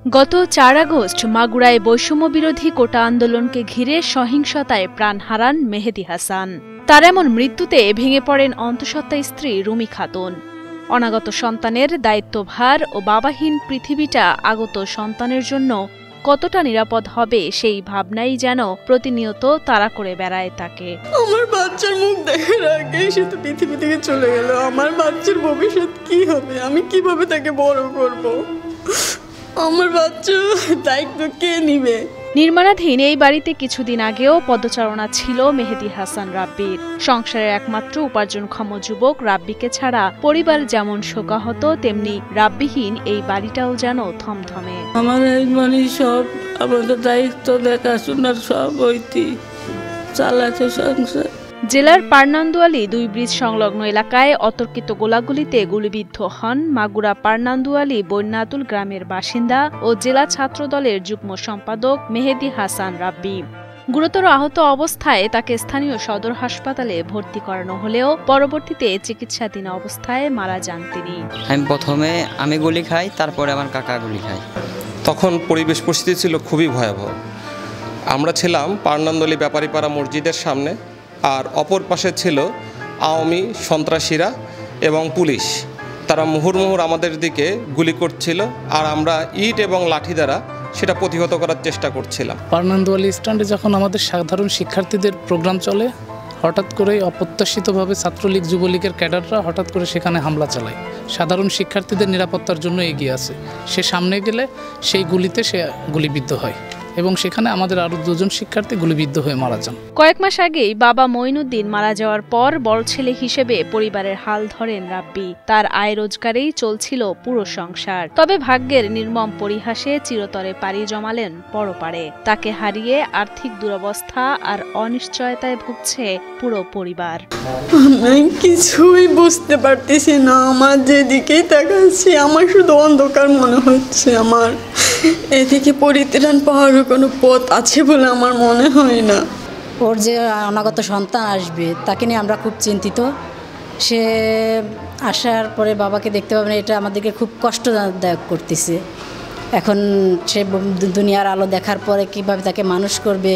গত ৪ আগস্ট মাগুরায় বৈষম্য বিরোধী কোটা আন্দোলনকে ঘিরে সহিংসতায় প্রাণ হারান মেহেদী হাসান। তার এমন মৃত্যুতে ভেঙে পড়েন অন্তঃসত্ত্বা স্ত্রী রুমি খাতুন। অনাগত সন্তানের দায়িত্বভার ও বাবাহীন পৃথিবীটা আগত সন্তানের জন্য কতটা নিরাপদ হবে সেই ভাবনাই যেন প্রতিনিয়ত তাড়া করে বেড়ায় তাকে। আমার বাচ্চার মুখ দেখার আগে সে তো পৃথিবী থেকে চলে গেল। আমার বাচ্চার ভবিষ্যৎ কি হবে? আমি কিভাবে তাকে বড় করব? আমার বাচ্চা দায়িত্ব কে নিবে? নির্মাণাধীন এই বাড়িতে কিছুদিন আগেও পদচারণা ছিল মেহেদী হাসান রাব্বির। সংসারের একমাত্র উপার্জনক্ষম যুবক রাব্বিকে ছাড়া পরিবার যেমন শোকাহত, তেমনি রাব্বিহীন এই বাড়িটাও যেন থমথমে। আমার এই মানে সব আমাদের দায়িত্ব দেখাশোনার সব ওইটি চালাতে সংসার। জেলার পারনান্দুয়ালী ২ ব্রিজ সংলগ্ন এলাকায় অতর্কিত গোলাগুলিতে গুলিবিদ্ধ হন মাগুরা পারনান্দুয়ালী বন্যাতুল গ্রামের বাসিন্দা ও জেলা ছাত্রদলের যুগ্ম সম্পাদক মেহেদী হাসান রাব্বি। গুরুতর আহত অবস্থায় তাকে স্থানীয় সদর হাসপাতালে ভর্তি করানো হলেও পরবর্তীতে চিকিৎসাধীন অবস্থায় মারা যান তিনি। প্রথমে আমি গুলি খাই, তারপরে আমার কাকা গুলি খায়। তখন পরিবেশ পরিস্থিতি ছিল খুবই ভয়াবহ। আমরা ছিলাম পারনান্দুয়ালী ব্যাপারীপাড়া মসজিদের সামনে, আর অপর পাশে ছিল আওয়ামী সন্ত্রাসীরা এবং পুলিশ। তারা মুহুর্মুহুর আমাদের দিকে গুলি করছিল, আর আমরা ইট এবং লাঠি দ্বারা সেটা প্রতিহত করার চেষ্টা করছিলাম। পারনান্দুয়ালী স্ট্যান্ডে যখন আমাদের সাধারণ শিক্ষার্থীদের প্রোগ্রাম চলে, হঠাৎ করেই অপ্রত্যাশিতভাবে ছাত্রলীগ যুবলীগের ক্যাডাররা হঠাৎ করে সেখানে হামলা চালায়। সাধারণ শিক্ষার্থীদের নিরাপত্তার জন্য এগিয়ে আসে। সে সামনে গেলে সেই গুলিতে সে গুলিবিদ্ধ হয় এবং সেখানে আমাদের আরও 2 জন শিক্ষার্থী গুলিবিদ্ধ হয়ে মারা যান। কয়েক মাস আগেই বাবা মঈনুদ্দিন মারা যাওয়ার পর বড় ছেলে হিসেবে পরিবারের হাল ধরেন রাব্বি। তার আয় রোজগারেই চলছিল পুরো সংসার। তবে ভাগ্যের নির্মম পরিহাসে চিরতরে পাড়ি জমালেন পরপারে। তাকে হারিয়ে আর্থিক দুরবস্থা আর অনিশ্চয়তায় ভুগছে পুরো পরিবার। আমি কিছুই বুঝতে পারতেছি না। আমার যেদিকেই তাকাচ্ছি আমার শুধু অন্ধকার মনে হচ্ছে। আমার এদিকে পরিত্রাণ পাওয়ার কোনো পথ আছে বলে আমার মনে হয় না। ওর যে অনাগত সন্তান আসবে তাকে নিয়ে আমরা খুব চিন্তিত। সে আসার পরে বাবাকে দেখতে পাবে না, এটা আমাদেরকে খুব কষ্টদায়ক করতেছে। এখন সে দুনিয়ার আলো দেখার পরে কিভাবে তাকে মানুষ করবে,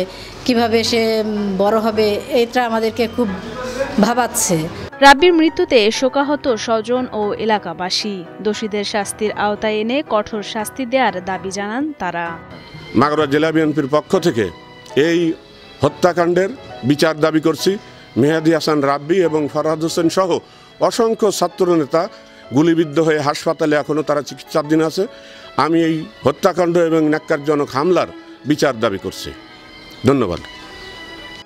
কিভাবে সে বড় হবে, এটা আমাদেরকে খুব ভাবাচ্ছে। রাব্বির মৃত্যুতে শোকাহত স্বজন ও এলাকাবাসী। দোষীদের শাস্তির আওতায় এনে কঠোর শাস্তি দেওয়ার দাবি জানান তারা। মাগুরা জেলা বিএনপির পক্ষ থেকে এই হত্যাকাণ্ডের বিচার দাবি করছি। মেহেদী হাসান রাব্বি এবং ফরহাদ হোসেন সহ অসংখ্য ছাত্রনেতা গুলিবিদ্ধ হয়ে হাসপাতালে এখনও তারা চিকিৎসাধীন আছে। আমি এই হত্যাকাণ্ড এবং ন্যাক্কারজনক হামলার বিচার দাবি করছি। ধন্যবাদ।